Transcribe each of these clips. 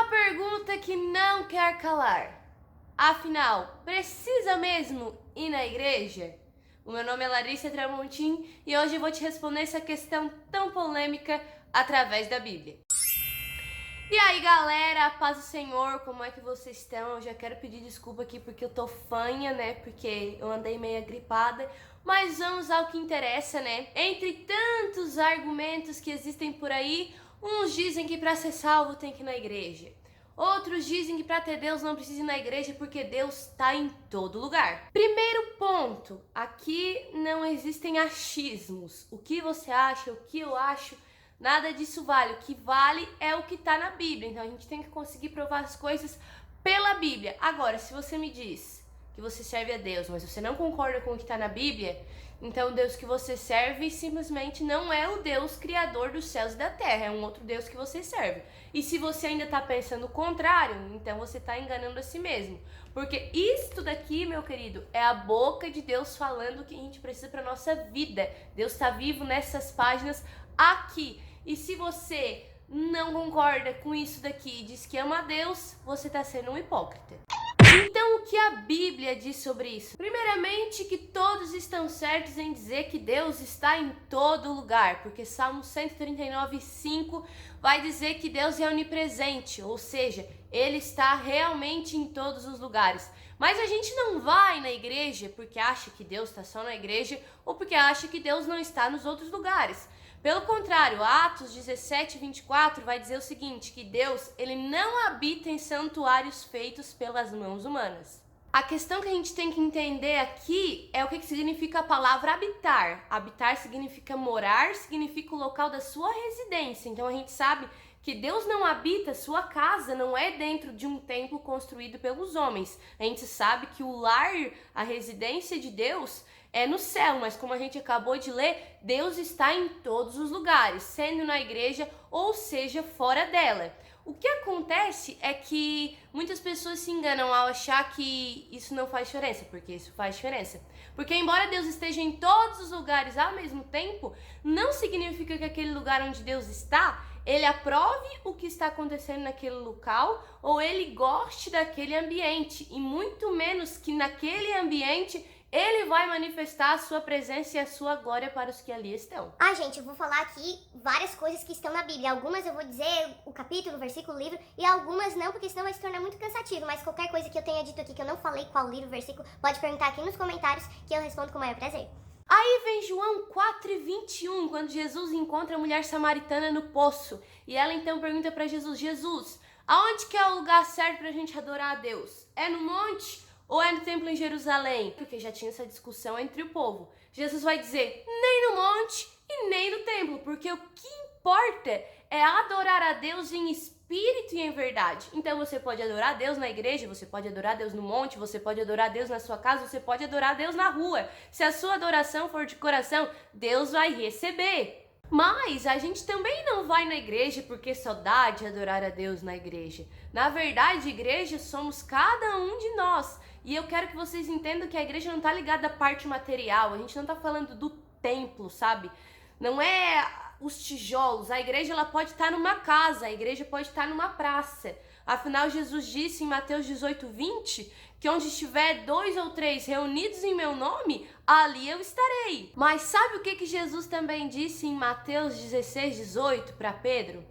pergunta que não quer calar. Afinal, precisa mesmo ir na igreja? O meu nome é Larissa Tramontim e hoje eu vou te responder essa questão tão polêmica através da Bíblia. E aí galera, paz do Senhor, como é que vocês estão? Eu já quero pedir desculpa aqui porque eu tô fanha, né? Porque eu andei meio gripada. Mas vamos ao que interessa, né? Entre tantos argumentos que existem por aí, uns dizem que para ser salvo tem que ir na igreja. Outros dizem que para ter Deus não precisa ir na igreja porque Deus está em todo lugar. Primeiro ponto, aqui não existem achismos. O que você acha, o que eu acho, nada disso vale. O que vale é o que está na Bíblia. Então a gente tem que conseguir provar as coisas pela Bíblia. Agora, se você me diz que você serve a Deus, mas você não concorda com o que está na Bíblia, então o Deus que você serve simplesmente não é o Deus criador dos céus e da terra, é um outro Deus que você serve. E se você ainda está pensando o contrário, então você está enganando a si mesmo. Porque isto daqui, meu querido, é a boca de Deus falando o que a gente precisa para nossa vida. Deus está vivo nessas páginas aqui. E se você não concorda com isso daqui e diz que ama a Deus, você está sendo um hipócrita. Então, o que a Bíblia diz sobre isso? Primeiramente, que todos estão certos em dizer que Deus está em todo lugar, porque Salmo 139:5 vai dizer que Deus é onipresente, ou seja, Ele está realmente em todos os lugares. Mas a gente não vai na igreja porque acha que Deus está só na igreja ou porque acha que Deus não está nos outros lugares. Pelo contrário, Atos 17:24 vai dizer o seguinte, que Deus, ele não habita em santuários feitos pelas mãos humanas. A questão que a gente tem que entender aqui é o que significa a palavra habitar. Habitar significa morar, significa o local da sua residência. Então a gente sabe que Deus não habita, sua casa não é dentro de um templo construído pelos homens. A gente sabe que o lar, a residência de Deus é no céu, mas como a gente acabou de ler, Deus está em todos os lugares, sendo na igreja ou seja fora dela. O que acontece é que muitas pessoas se enganam ao achar que isso não faz diferença, porque isso faz diferença. Porque embora Deus esteja em todos os lugares ao mesmo tempo, não significa que aquele lugar onde Deus está, ele aprove o que está acontecendo naquele local ou ele goste daquele ambiente, e muito menos que naquele ambiente ele vai manifestar a sua presença e a sua glória para os que ali estão. Gente, eu vou falar aqui várias coisas que estão na Bíblia. Algumas eu vou dizer o capítulo, o versículo, o livro, e algumas não, porque senão vai se tornar muito cansativo. Mas qualquer coisa que eu tenha dito aqui que eu não falei, qual livro, versículo, pode perguntar aqui nos comentários que eu respondo com o maior prazer. Aí vem João 4:21, quando Jesus encontra a mulher samaritana no poço. E ela então pergunta para Jesus, Jesus, aonde que é o lugar certo para a gente adorar a Deus? É no monte? Ou é no templo em Jerusalém? Porque já tinha essa discussão entre o povo. Jesus vai dizer, nem no monte e nem no templo, porque o que importa é adorar a Deus em espírito e em verdade. Então você pode adorar a Deus na igreja, você pode adorar a Deus no monte, você pode adorar a Deus na sua casa, você pode adorar a Deus na rua. Se a sua adoração for de coração, Deus vai receber. Mas a gente também não vai na igreja porque só dá de adorar a Deus na igreja. Na verdade, igreja somos cada um de nós. E eu quero que vocês entendam que a igreja não está ligada à parte material. A gente não está falando do templo, sabe? Não é os tijolos. A igreja ela pode estar numa casa, a igreja pode estar numa praça. Afinal, Jesus disse em Mateus 18:20 que onde estiver 2 ou 3 reunidos em meu nome, ali eu estarei. Mas sabe o que Jesus também disse em Mateus 16:18 para Pedro?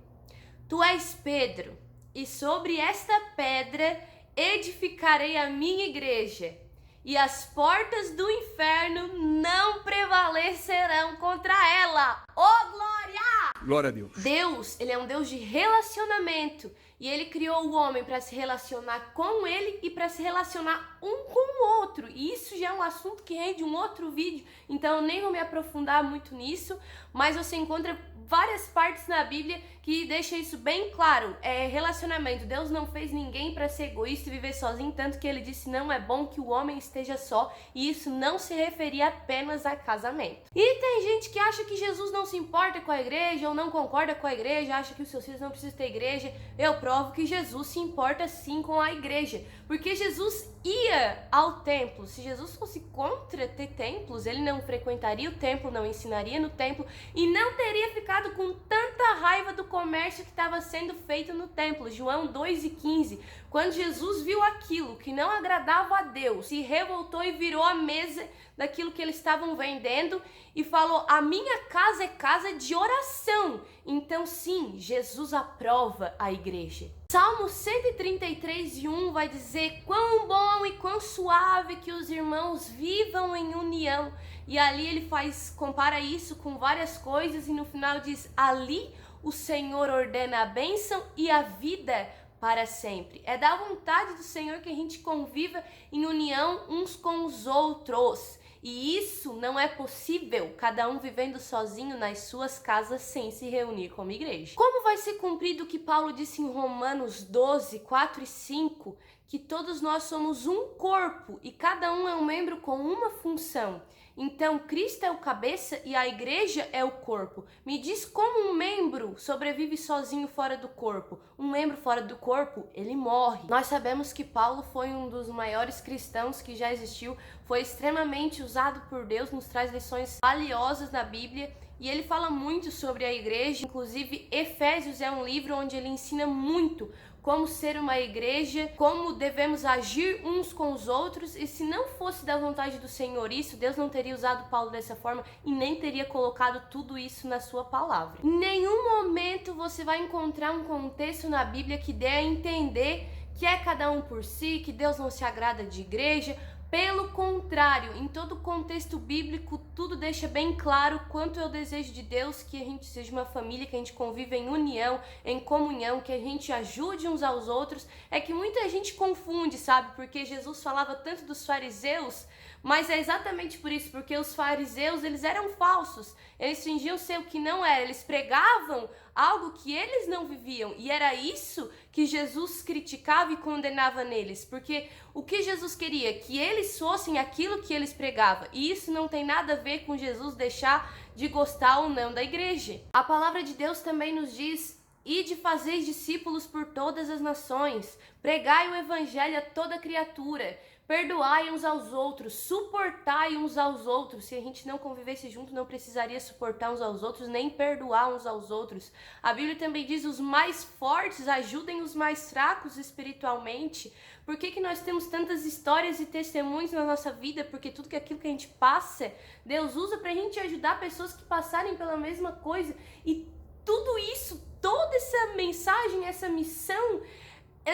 Tu és Pedro, e sobre esta pedra edificarei a minha igreja, e as portas do inferno não prevalecerão contra ela. Oh, glória! Glória a Deus. Deus, ele é um Deus de relacionamento. E ele criou o homem para se relacionar com ele e para se relacionar um com o outro. E isso já é um assunto que rende um outro vídeo. Então eu nem vou me aprofundar muito nisso. Mas você encontra várias partes na Bíblia que deixa isso bem claro. É relacionamento. Deus não fez ninguém para ser egoísta e viver sozinho, tanto que ele disse não é bom que o homem esteja só, e isso não se referia apenas a casamento. E tem gente que acha que Jesus não se importa com a igreja ou não concorda com a igreja, acha que os seus filhos não precisam ter igreja. Eu provo que Jesus se importa sim com a igreja, porque Jesus ia ao templo. Se Jesus fosse contra ter templos, ele não frequentaria o templo, não ensinaria no templo e não teria ficado ficado com tanta raiva do comércio que estava sendo feito no templo. João 2:15. Quando Jesus viu aquilo que não agradava a Deus, se revoltou e virou a mesa daquilo que eles estavam vendendo e falou: a minha casa é casa de oração. Então sim, Jesus aprova a igreja. Salmo 133:1 vai dizer: quão bom e quão suave que os irmãos vivam em união. E ali ele compara isso com várias coisas e no final diz: ali o Senhor ordena a bênção e a vida para sempre. É da vontade do Senhor que a gente conviva em união uns com os outros. E isso não é possível, cada um vivendo sozinho nas suas casas sem se reunir como igreja. Como vai ser cumprido o que Paulo disse em Romanos 12:4 e 5, que todos nós somos um corpo e cada um é um membro com uma função. Então, Cristo é o cabeça e a igreja é o corpo. Me diz como um membro sobrevive sozinho fora do corpo. Um membro fora do corpo, ele morre. Nós sabemos que Paulo foi um dos maiores cristãos que já existiu, foi extremamente usado por Deus, nos traz lições valiosas na Bíblia. E ele fala muito sobre a igreja, inclusive Efésios é um livro onde ele ensina muito como ser uma igreja, como devemos agir uns com os outros. E se não fosse da vontade do Senhor isso, Deus não teria usado Paulo dessa forma e nem teria colocado tudo isso na sua palavra. Em nenhum momento você vai encontrar um contexto na Bíblia que dê a entender que é cada um por si, que Deus não se agrada de igreja. Pelo contrário, em todo o contexto bíblico, tudo deixa bem claro quanto é o desejo de Deus que a gente seja uma família, que a gente conviva em união, em comunhão, que a gente ajude uns aos outros. É que muita gente confunde, sabe? Porque Jesus falava tanto dos fariseus, mas é exatamente por isso, porque os fariseus, eles eram falsos, eles fingiam ser o que não era, eles pregavam algo que eles não viviam, e era isso que Jesus criticava e condenava neles, porque o que Jesus queria? Que eles fossem aquilo que eles pregavam, e isso não tem nada a ver com Jesus deixar de gostar ou não da igreja. A palavra de Deus também nos diz: ide fazer discípulos por todas as nações, pregai o evangelho a toda criatura, perdoai uns aos outros, suportai uns aos outros. Se a gente não convivesse junto, não precisaria suportar uns aos outros, nem perdoar uns aos outros. A Bíblia também diz: os mais fortes ajudem os mais fracos espiritualmente. Por que nós temos tantas histórias e testemunhos na nossa vida? Porque tudo aquilo que a gente passa, Deus usa pra gente ajudar pessoas que passarem pela mesma coisa. E tudo isso, toda essa mensagem, essa missão,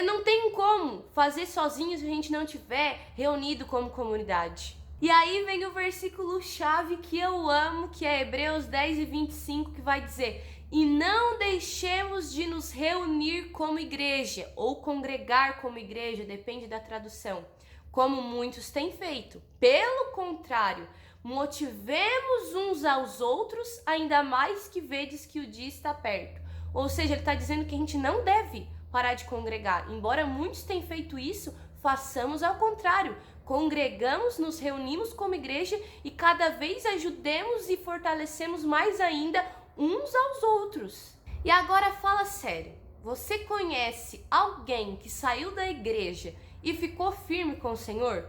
não tem como fazer sozinho se a gente não tiver reunido como comunidade. E aí vem o versículo chave que eu amo, que é Hebreus 10:25, que vai dizer: e não deixemos de nos reunir como igreja, ou congregar como igreja, depende da tradução, como muitos têm feito. Pelo contrário, motivemos uns aos outros, ainda mais que vedes que o dia está perto. Ou seja, ele está dizendo que a gente não deve parar de congregar. Embora muitos tenham feito isso, façamos ao contrário. Congregamos, nos reunimos como igreja e cada vez ajudemos e fortalecemos mais ainda uns aos outros. E agora fala sério, você conhece alguém que saiu da igreja e ficou firme com o Senhor?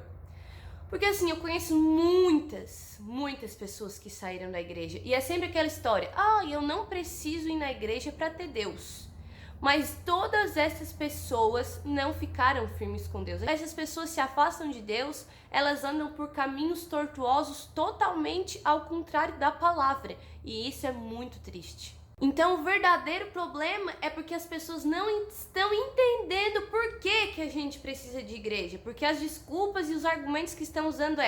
Porque assim, eu conheço muitas pessoas que saíram da igreja e é sempre aquela história: eu não preciso ir na igreja para ter Deus. Mas todas essas pessoas não ficaram firmes com Deus. Essas pessoas se afastam de Deus, elas andam por caminhos tortuosos totalmente ao contrário da palavra. E isso é muito triste. Então o verdadeiro problema é porque as pessoas não estão entendendo por que a gente precisa de igreja. Porque as desculpas e os argumentos que estão usando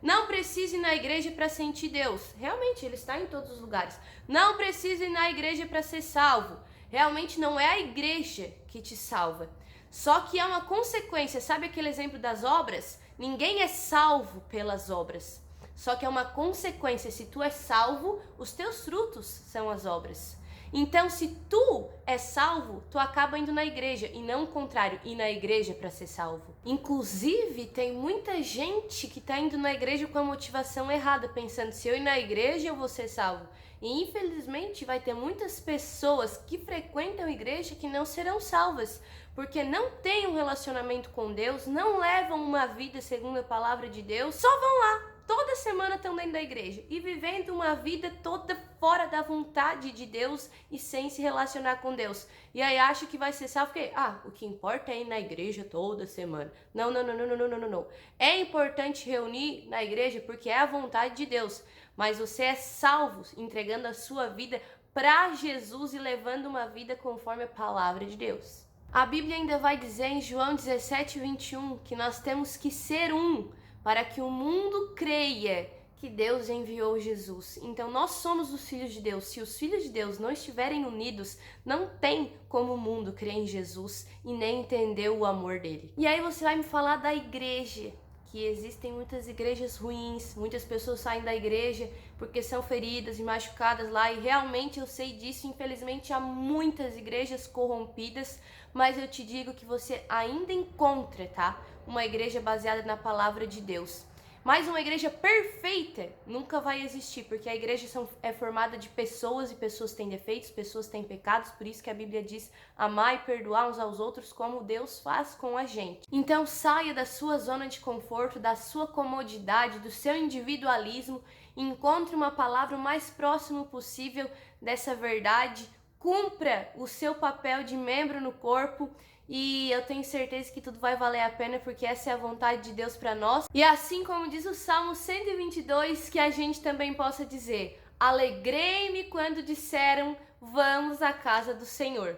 não precisa ir na igreja para sentir Deus. Realmente, Ele está em todos os lugares. Não precisa ir na igreja para ser salvo. Realmente não é a igreja que te salva. Só que é uma consequência. Sabe aquele exemplo das obras? Ninguém é salvo pelas obras. Só que é uma consequência. Se tu é salvo, os teus frutos são as obras. Então, se tu é salvo, tu acaba indo na igreja. E não o contrário, ir na igreja para ser salvo. Inclusive, tem muita gente que está indo na igreja com a motivação errada. Pensando, se eu ir na igreja, eu vou ser salvo. E infelizmente vai ter muitas pessoas que frequentam a igreja que não serão salvas, porque não têm um relacionamento com Deus, não levam uma vida segundo a palavra de Deus, só vão lá, toda semana estão dentro da igreja e vivendo uma vida toda fora da vontade de Deus e sem se relacionar com Deus. E aí acha que vai ser salvo porque, o que importa é ir na igreja toda semana. Não, não, não, não, não, não, não, não. É importante reunir na igreja porque é a vontade de Deus, mas você é salvo entregando a sua vida para Jesus e levando uma vida conforme a palavra de Deus. A Bíblia ainda vai dizer em João 17:21 que nós temos que ser um para que o mundo creia que Deus enviou Jesus. Então nós somos os filhos de Deus. Se os filhos de Deus não estiverem unidos, não tem como o mundo crer em Jesus e nem entender o amor dele. E aí você vai me falar da igreja, que existem muitas igrejas ruins, muitas pessoas saem da igreja porque são feridas e machucadas lá, e realmente eu sei disso. Infelizmente há muitas igrejas corrompidas, mas eu te digo que você ainda encontra, tá? Uma igreja baseada na palavra de Deus. Mas uma igreja perfeita nunca vai existir, porque a igreja é formada de pessoas, e pessoas têm defeitos, pessoas têm pecados, por isso que a Bíblia diz: amar e perdoar uns aos outros como Deus faz com a gente. Então saia da sua zona de conforto, da sua comodidade, do seu individualismo, e encontre uma palavra o mais próximo possível dessa verdade. Cumpra o seu papel de membro no corpo, e eu tenho certeza que tudo vai valer a pena, porque essa é a vontade de Deus para nós. E assim como diz o Salmo 122, que a gente também possa dizer: alegrei-me quando disseram, vamos à casa do Senhor.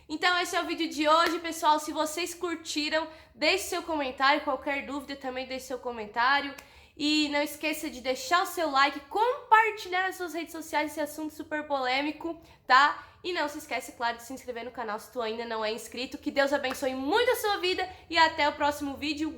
Então esse é o vídeo de hoje, pessoal. Se vocês curtiram, deixe seu comentário. Qualquer dúvida também deixe seu comentário. E não esqueça de deixar o seu like, compartilhar nas suas redes sociais esse assunto super polêmico, tá? E não se esquece, claro, de se inscrever no canal se tu ainda não é inscrito. Que Deus abençoe muito a sua vida e até o próximo vídeo.